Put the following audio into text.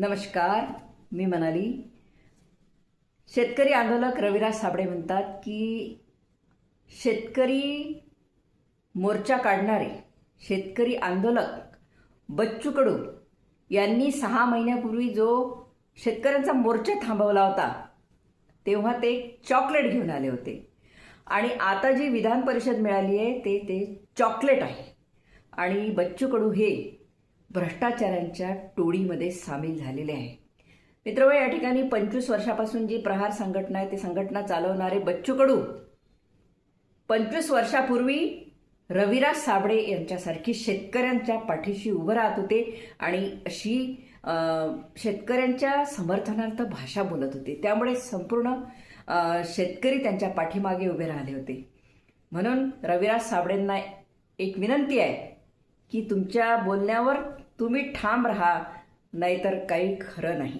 नमस्कार, मी मनाली. शेतकरी आंदोलक रविराज साबळे म्हणतात की शेतकरी मोर्चा काढणारे शेतकरी आंदोलक बच्चू कडू यांनी 6 महिन्यापूर्वी जो शेतकऱ्यांचा मोर्चा थांबवला होता तेव्हा ते चॉकलेट घेऊन आले होते आणि आता जी विधान परिषद मिळाली आहे ते चॉकलेट आहे. आणि बच्चू कडू हे भ्रष्टाचारांच्या टोळीमध्ये सामील झालेले आहे. मित्रहो, या ठिकाणी 25 वर्षापासून जी प्रहार संघटना आहे ती संघटना चालवणारे बच्चू कडू 25 वर्षापूर्वी रविराज साबळे यांच्यासारखी शेतकऱ्यांच्या पाठीशी उभं राहत होते आणि अशी शेतकऱ्यांच्या समर्थनार्थ भाषा बोलत होते. त्यामुळे संपूर्ण शेतकरी त्यांच्या पाठीमागे उभे राहिले होते. म्हणून रविराज साबळेंना एक विनंती आहे की तुमच्या बोलण्यावर तुम्ही ठाम राहा, नाहीतर काही खरं नाही.